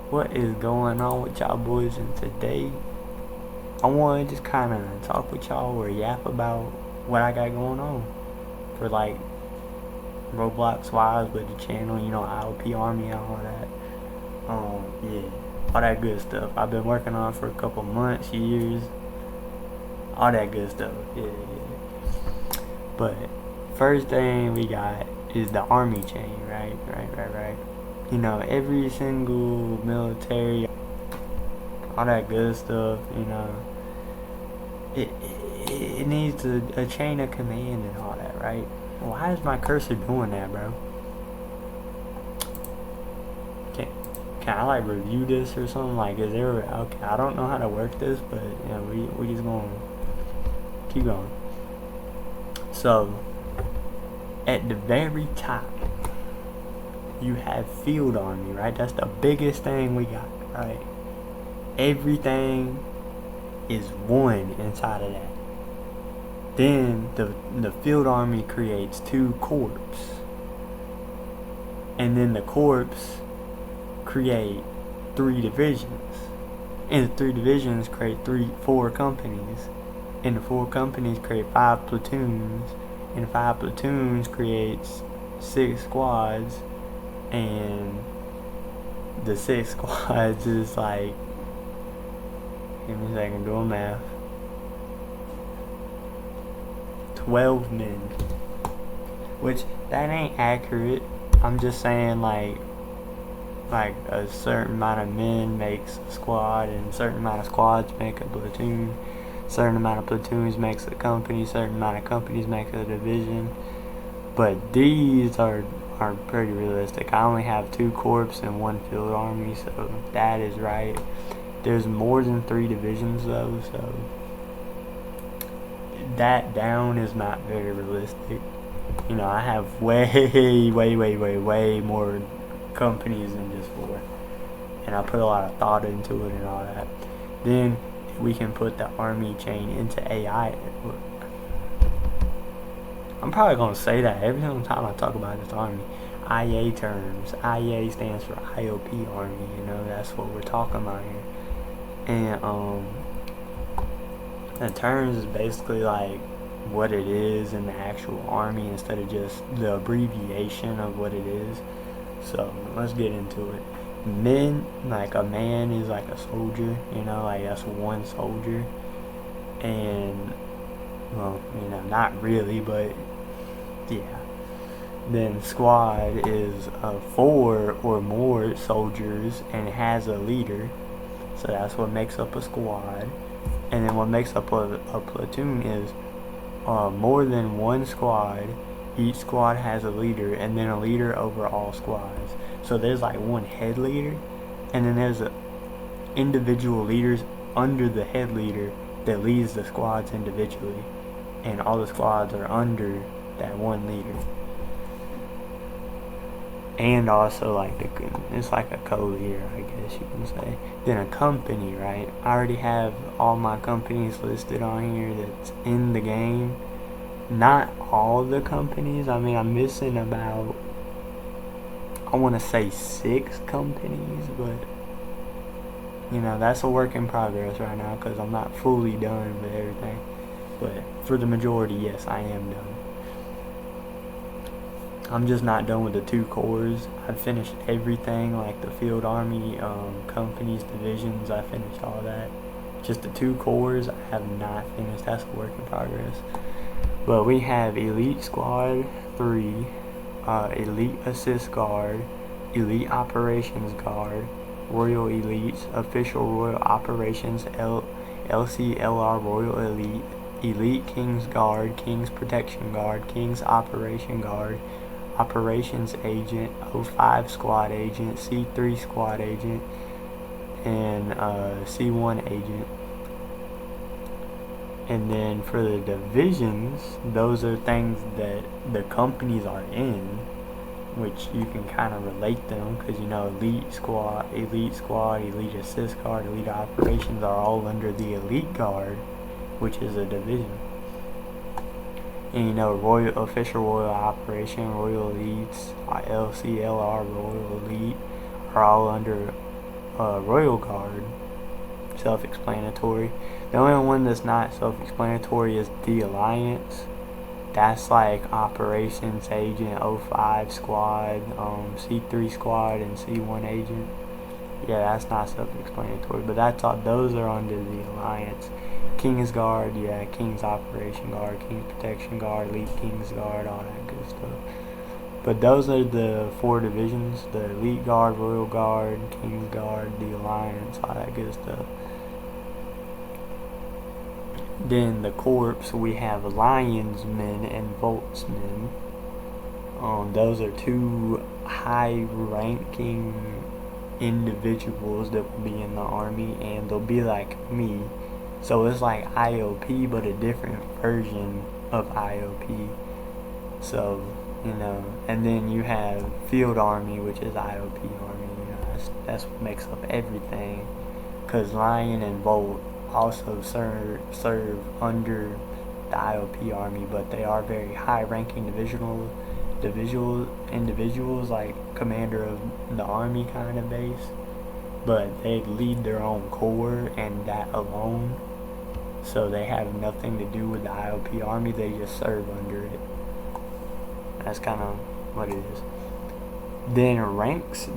What is going on with y'all boys? And today I want to just kind of talk with y'all or yap about what I got going on for like Roblox wise with the channel, IOP Army and all that. Yeah, all that good stuff. I've been working on it for a couple months, years, all that good stuff. Yeah. But first thing we got is the army chain, right. Every single military, all that good stuff, it needs a chain of command and all that, right? Why is my cursor doing that, bro? Can I like review this or something? Like, is there okay? I don't know how to work this, but we just gonna keep going. So at the very top, you have field army, right? That's the biggest thing we got, right? Everything is one inside of that. Then the field army creates 2 corps, and then the corps create 3 divisions, and the 3 divisions create 4 companies, and the 4 companies create 5 platoons, and 5 platoons creates 6 squads, and the 6 squads is like, give me a second, doing math, 12 men, which that ain't accurate. I'm just saying like a certain amount of men makes a squad, and a certain amount of squads make a platoon, certain amount of platoons makes a company, certain amount of companies make a division. But these are pretty realistic. I only have 2 corps and 1 field army, so that is right. There's more than 3 divisions though, so that down is not very realistic. I have way more companies than just 4, and I put a lot of thought into it and all that. Then we can put the army chain into AI. I'm probably gonna say that every single time I talk about this army. IA terms. IA stands for IOP Army. That's what we're talking about here. And the terms is basically like what it is in the actual army instead of just the abbreviation of what it is. So let's get into it. Men, like a man is like a soldier, like that's 1 soldier. And well, not really, but yeah. Then squad is 4 or more soldiers and it has a leader, so that's what makes up a squad. And then what makes up a platoon is more than 1 squad. Each squad has a leader, and then a leader over all squads. So there's like 1 head leader, and then there's individual leaders under the head leader that leads the squads individually, and all the squads are under that 1 leader. And also like it's like a co-leader, I guess you can say. Then a company, right? I already have all my companies listed on here that's in the game. Not all the companies. I mean, I'm missing about, I want to say 6 companies, but that's a work in progress right now because I'm not fully done with everything. But for the majority, yes, I am done. I'm just not done with the 2 corps. I've finished everything, like the field army, companies, divisions. I finished all that. Just the 2 corps I have not finished. That's a work in progress. But we have Elite Squad 3, Elite Assist Guard, Elite Operations Guard, Royal Elites, Official Royal Operations, LCLR Royal Elite, Elite King's Guard, King's Protection Guard, King's Operation Guard, Operations Agent, 05 Squad Agent, C3 Squad Agent, and C1 Agent. And then for the divisions, those are things that the companies are in, which you can kind of relate them because Elite Squad, Elite Assist Guard, Elite Operations are all under the Elite Guard, which is a division. And Royal Official Royal Operation, Royal Elites, LCLR Royal Elite are all under Royal Guard, self-explanatory. The only one that's not self-explanatory is the Alliance. That's like Operations Agent 05 Squad, C3 Squad, and C1 Agent. Yeah, that's not self-explanatory, but that's all. Those are under the Alliance. King's Guard, yeah, King's Operation Guard, King's Protection Guard, Elite King's Guard, all that good stuff. But those are the 4 divisions: the Elite Guard, Royal Guard, King's Guard, the Alliance, all that good stuff. Then the Corps, we have Lionsmen and Voltsmen. Those are 2 high-ranking individuals that will be in the army, and they'll be like me. So it's like IOP, but a different version of IOP. So, and then you have Field Army, which is IOP Army. That's what makes up everything. Because Lion and Volt also serve under the IOP Army, but they are very high-ranking individuals, like commander of the army kind of base, but they lead their own corps and that alone, so they have nothing to do with the IOP Army. They just serve under it. That's kind of what it is. Then ranks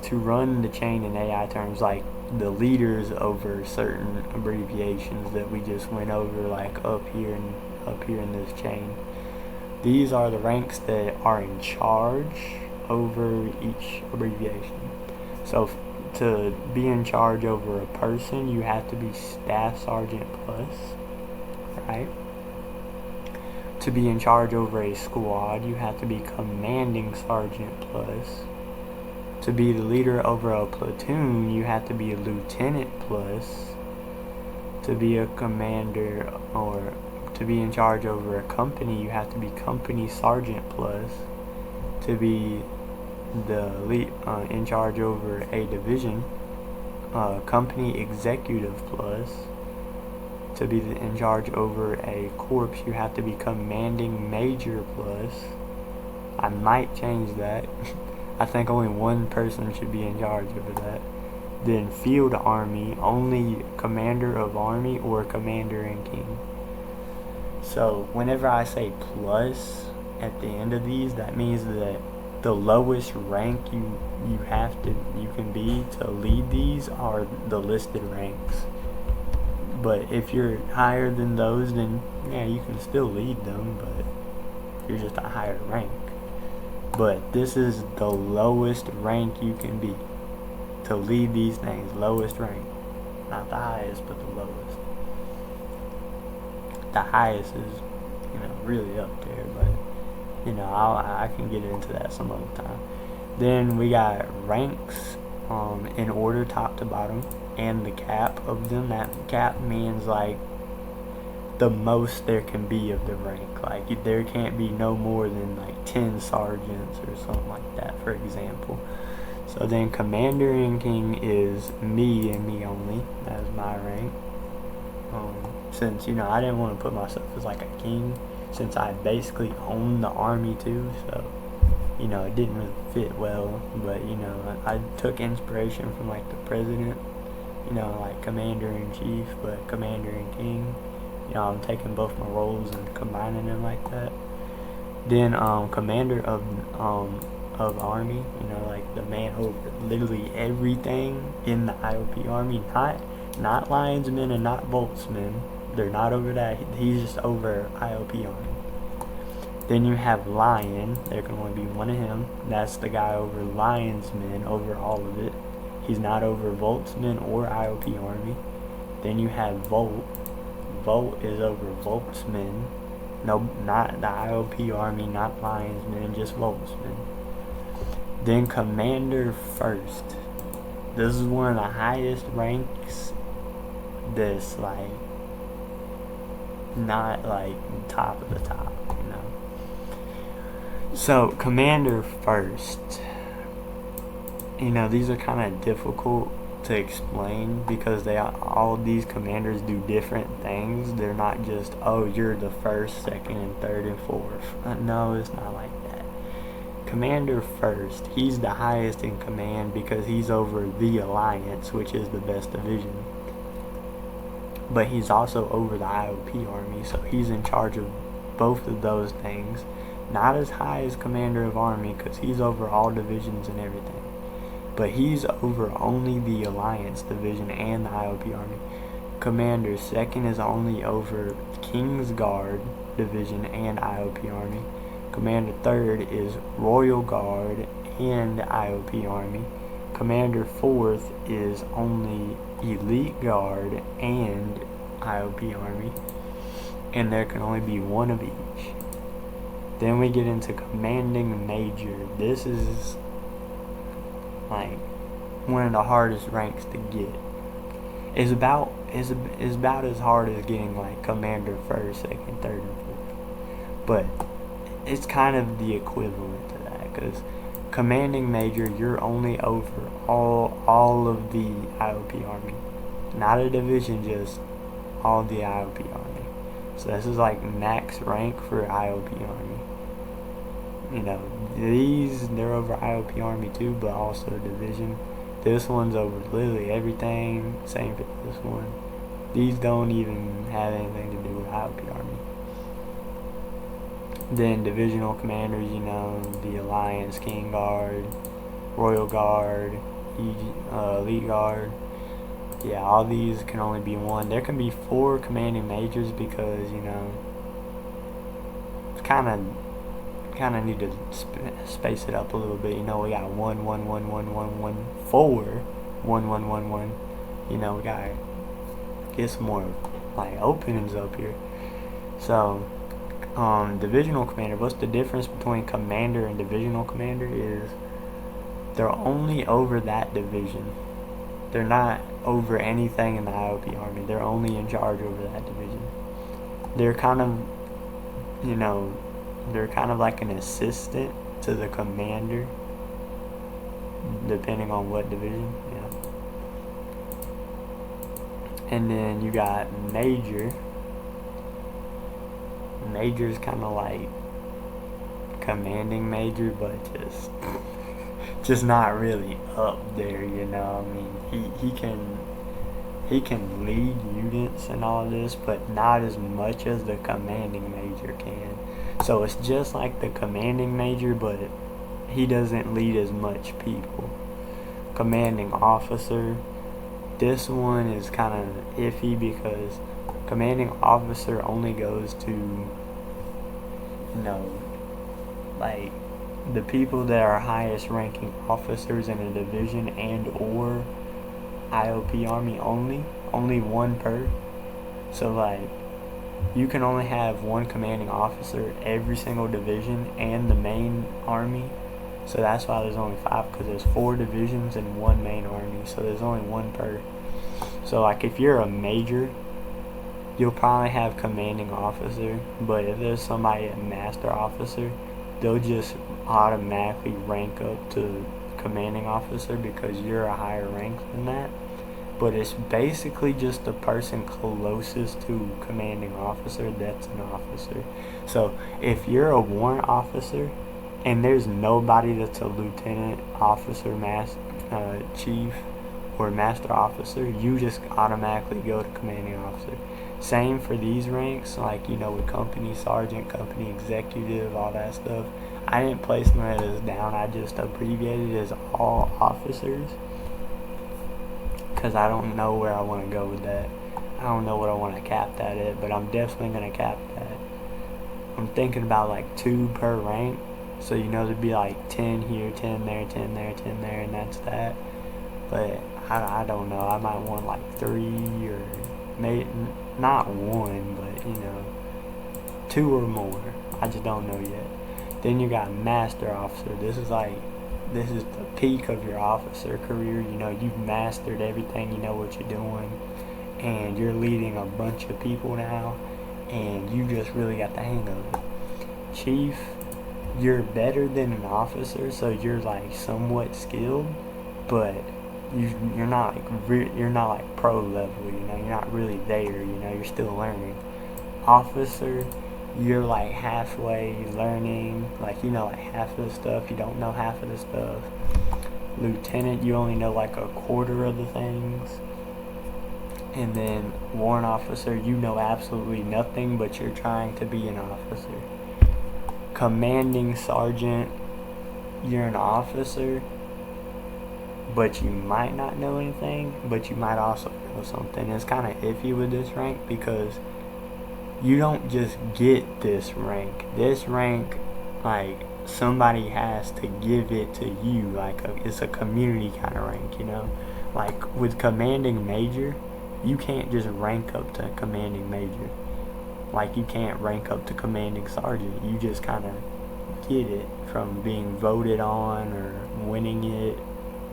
to run the chain in AI terms, like the leaders over certain abbreviations that we just went over, like up here in this chain. These are the ranks that are in charge over each abbreviation. So to be in charge over a person, you have to be Staff Sergeant Plus, right? To be in charge over a squad, you have to be Commanding Sergeant Plus. To be the leader over a platoon, you have to be a Lieutenant Plus. To be a commander or to be in charge over a company, you have to be Company Sergeant Plus. To be in charge over a division, Company Executive Plus. To be in charge over a corps, you have to be Commanding Major Plus. I might change that. I think only one person should be in charge over that. Then Field Army, only Commander of Army or Commander-in-King. So whenever I say plus at the end of these, that means that the lowest rank you can be to lead these are the listed ranks. But if you're higher than those, then yeah, you can still lead them, but you're just a higher rank. But this is the lowest rank you can be to lead these things. Lowest rank. Not the highest, but the lowest. The highest is, really up there, but, I can get into that some other time. Then we got ranks in order, top to bottom, and the cap of them. That cap means, like, the most there can be of the rank. Like, there can't be no more than, like, 10 sergeants or something like that, for example. So then Commander-in-King is me and me only. That is my rank. Since, I didn't want to put myself as, like, a king, since I basically own the army, too, so, it didn't really fit well. But, I took inspiration from, like, the president, like Commander-in-Chief, but Commander-in-King. I'm taking both my roles and combining them like that. Then Commander of Army, like the man over literally everything in the IOP Army, not Lionsmen and not Voltsmen. They're not over that. He's just over IOP Army. Then you have Lion. There can only be one of him. That's the guy over Lionsmen, over all of it. He's not over Voltsmen or IOP Army. Then you have Volt. Volt is over Voltsmen. No, not the IOP Army, not Lionsmen, just Voltsmen. Then Commander First. This is one of the highest ranks that's, like, not, like, top of the top, So, Commander First. These are kind of difficult to explain because all these commanders do different things. They're not just, oh, you're the first, second, and third, and fourth. No, it's not like that. Commander first, he's the highest in command because he's over the Alliance, which is the best division. But he's also over the IOP army, so he's in charge of both of those things. Not as high as Commander of Army because he's over all divisions and everything. But he's over only the Alliance division and the IOP army. Commander second is only over King's Guard division and IOP army. Commander third is Royal Guard and IOP army. Commander fourth is only Elite Guard and IOP army. And there can only be one of each. Then we get into Commanding Major. This is like one of the hardest ranks to get. It's about as hard as getting like Commander first, second, third, and fourth. But it's kind of the equivalent to that because Commanding Major, you're only over all of the IOP army, not a division, just all the IOP army. So this is like max rank for IOP army. You know, they're over IOP army too, but also division. This one's over literally everything. Same for this one. These don't even have anything to do with IOP army. Then divisional commanders, you know, the Alliance, King Guard, Royal Guard, Elite Guard. Yeah, all these can only be one. There can be 4 commanding majors because, you know, kind of need to space it up a little bit. You know, we got 1 1 1 1 1 1 4 1 1 1 1. You know, we gotta get some more like openings up here. So divisional commander, what's the difference between commander and divisional commander is they're only over that division. They're not over anything in the IOP army. They're only in charge over that division. They're kind of, you know, they're kind of like an assistant to the commander, depending on what division. Yeah. And then you got major. Major is kind of like commanding major, but just not really up there, you know. I mean, he can lead units and all this, but not as much as the commanding major can. So it's just like the commanding major, but he doesn't lead as much people. Commanding officer, this one is kind of iffy because commanding officer only goes to, you know, like the people that are highest ranking officers in a division and or IOP army only one per. So like you can only have one commanding officer every single division and the main army. So that's why there's only 5, because there's 4 divisions and 1 main army, so there's only 1 per. So like if you're a major, you'll probably have commanding officer, but if there's somebody at master officer, they'll just automatically rank up to commanding officer because you're a higher rank than that. But it's basically just the person closest to commanding officer that's an officer. So if you're a warrant officer and there's nobody that's a lieutenant, officer, chief, or master officer, you just automatically go to commanding officer. Same for these ranks, like, you know, with company sergeant, company executive, all that stuff. I didn't place none of this down, I just abbreviated it as all officers because I don't know where I want to go with that. I don't know what I want to cap that at, but I'm definitely going to cap that. I'm thinking about like 2 per rank, so you know there'd be like 10 here, 10 there, 10 there, 10 there, and that's that. But I don't know, I might want like 3 or maybe not 1, but you know, 2 or more. I just don't know yet. Then you got master officer. This is the peak of your officer career. You know, you've mastered everything, you know what you're doing, and you're leading a bunch of people now, and you just really got the hang of it. Chief, you're better than an officer, so you're like somewhat skilled, but you're not like pro level, you know, you're not really there, you know, you're still learning. Officer, you're like halfway learning, like you know like half of the stuff, you don't know half of the stuff. Lieutenant, you only know like a quarter of the things. And then warrant officer, you know absolutely nothing, but you're trying to be an officer. Commanding sergeant, you're an officer, but you might not know anything, but you might also know something. It's kind of iffy with this rank because you don't just get this rank. This rank, like, somebody has to give it to you. Like, it's a community kind of rank, you know? Like, with commanding major, you can't just rank up to commanding major. Like, you can't rank up to commanding sergeant. You just kind of get it from being voted on or winning it,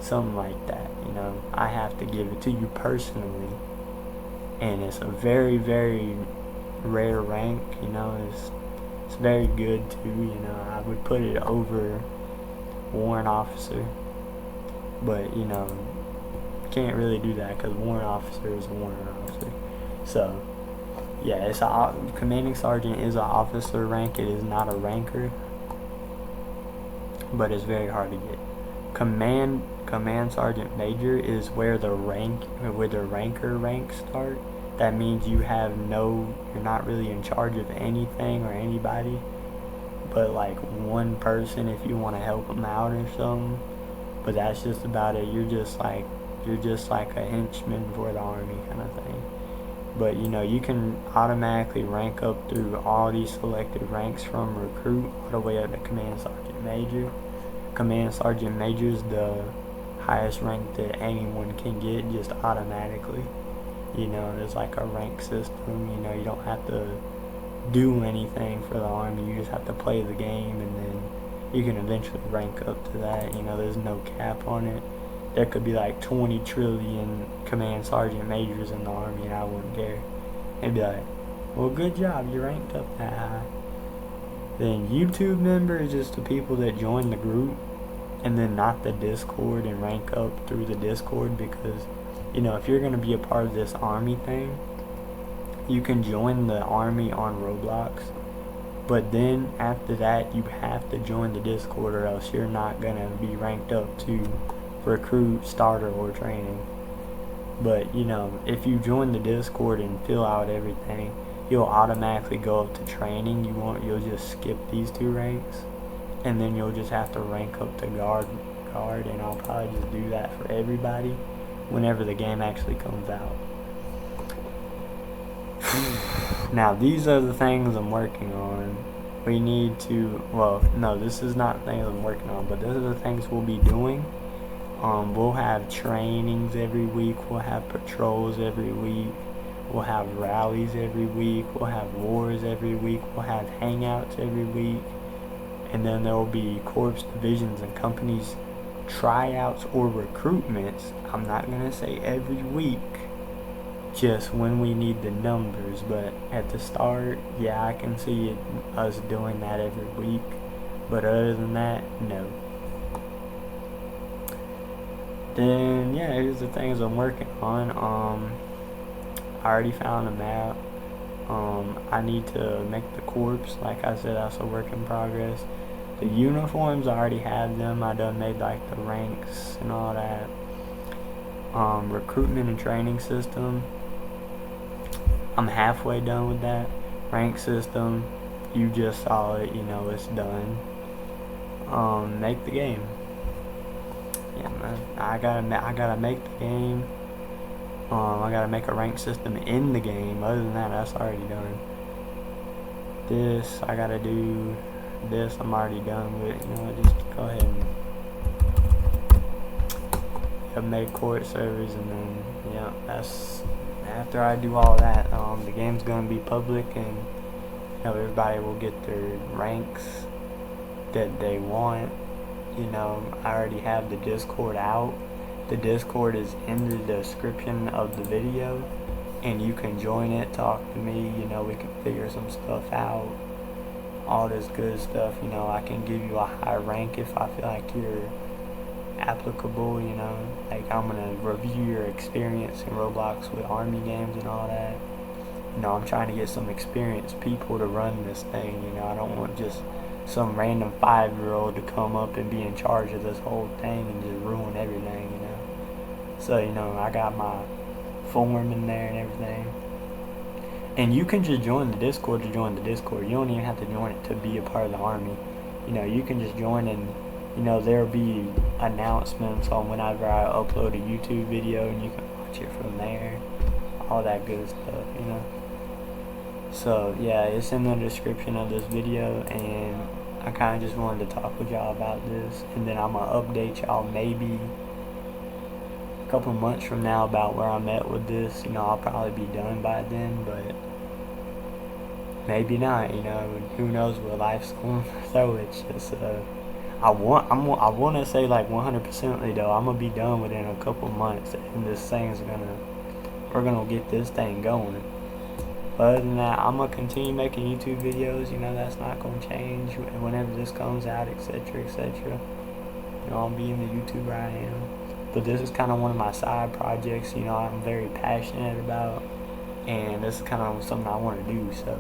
something like that, you know? I have to give it to you personally. And it's a very, very rare rank, you know? It's very good too, you know? I would put it over warrant officer. But, you know, can't really do that because warrant officer is a warrant officer. So, yeah, it's commanding sergeant is an officer rank. It is not a ranker, but it's very hard to get. Command sergeant major is where the ranker ranks start. That means you're not really in charge of anything or anybody, but like one person if you want to help them out or something. But that's just about it. You're just like a henchman for the army kind of thing. But you know, you can automatically rank up through all these selected ranks from recruit all the way up to command sergeant major. Command sergeant major is the highest rank that anyone can get just automatically. You know, there's like a rank system. You know, you don't have to do anything for the army. You just have to play the game, and then you can eventually rank up to that. You know, there's no cap on it. There could be like 20 trillion command sergeant majors in the army, and I wouldn't care. They'd be like, well, good job, you ranked up that high. Then YouTube member is just the people that join the group, and then not the Discord and rank up through the Discord, because, you know, if you're going to be a part of this army thing, you can join the army on Roblox, but then after that you have to join the Discord or else you're not going to be ranked up to recruit, starter, or training. But, you know, if you join the Discord and fill out everything, you'll automatically go up to training. You'll just skip these two ranks, and then you'll just have to rank up to guard, and I'll probably just do that for everybody whenever the game actually comes out. Now, these are the things I'm working on. We need to, well, no, this is not things I'm working on, but those are the things we'll be doing. We'll have trainings every week. We'll have patrols every week. We'll have rallies every week. We'll have wars every week. We'll have hangouts every week. And then there will be corps, divisions, and companies tryouts or recruitments. I'm not going to say every week, just when we need the numbers. But at the start, yeah, I can see us doing that every week. But other than that, no. Then, yeah, here's the things I'm working on. I already found a map. I need to make the corps. Like I said, that's a work in progress. The uniforms, I already have them. I done made like the ranks and all that. Recruitment and training system, I'm halfway done with that. Rank system, you just saw it, you know, it's done. Make the game. Yeah, man, I gotta make the game. I gotta make a rank system in the game. Other than that, that's already done. This, I gotta do this, I'm already done with. You know, just go ahead and make court servers, and then, yeah, that's, after I do all that, the game's gonna be public, and, you know, everybody will get their ranks that they want. You know, I already have the Discord out. The Discord is in the description of the video, and you can join it, talk to me, you know, we can figure some stuff out, all this good stuff. You know, I can give you a high rank if I feel like you're applicable, you know, like I'm gonna review your experience in Roblox with army games and all that. You know, I'm trying to get some experienced people to run this thing. You know, I don't want just some random 5-year-old to come up and be in charge of this whole thing and just ruin everything, you know. So, you know, I got my form in there and everything. And you can just join the Discord to join the Discord. You don't even have to join it to be a part of the Army. You know, you can just join, and, you know, there'll be announcements on whenever I upload a YouTube video, and you can watch it from there. All that good stuff, you know. So, yeah, it's in the description of this video, and I kind of just wanted to talk with y'all about this. And then I'm going to update y'all maybe a couple months from now about where I'm at with this. You know, I'll probably be done by then, but maybe not. You know, who knows what life's going to throw. It's just I want to say like 100% though, I'm gonna be done within a couple months, and we're gonna get this thing going. But other than that, I'm gonna continue making YouTube videos. You know, that's not gonna change whenever this comes out, etc., etc. You know, I'll be in the YouTuber I am. But this is kind of one of my side projects, you know, I'm very passionate about, and this is kind of something I want to do, so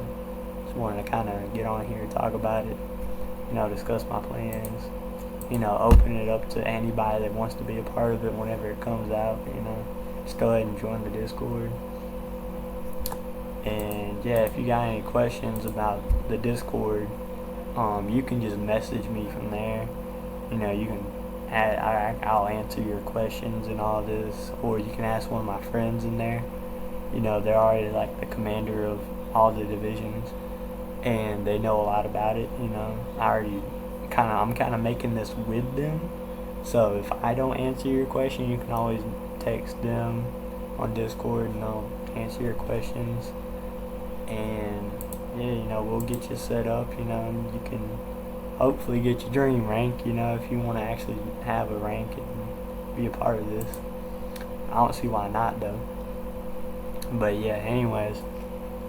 just wanted to kind of get on here, talk about it, you know, discuss my plans, you know, open it up to anybody that wants to be a part of it whenever it comes out, you know, just go ahead and join the Discord. And yeah, if you got any questions about the Discord, you can just message me from there, you know, you can I'll answer your questions and all this, or you can ask one of my friends in there. You know, they're already like the commander of all the divisions, and they know a lot about it. You know, I'm kind of making this with them. So if I don't answer your question, you can always text them on Discord, and they'll answer your questions. And yeah, you know, we'll get you set up. You know, and you can hopefully get your dream rank, you know, if you want to actually have a rank and be a part of this. I don't see why not though. But yeah, anyways,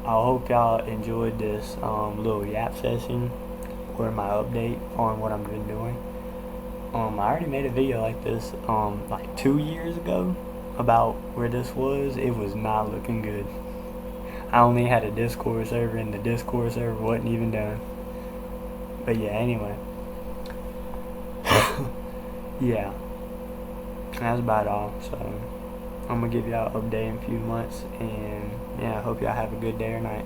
I hope y'all enjoyed this little yap session, or my update on what I've been doing. I already made a video like this like 2 years ago about where this was. It was not looking good. I only had a Discord server, and the Discord server wasn't even done. But yeah, anyway. Yeah. That's about all. So I'm gonna give y'all an update in a few months, and yeah, I hope y'all have a good day or night.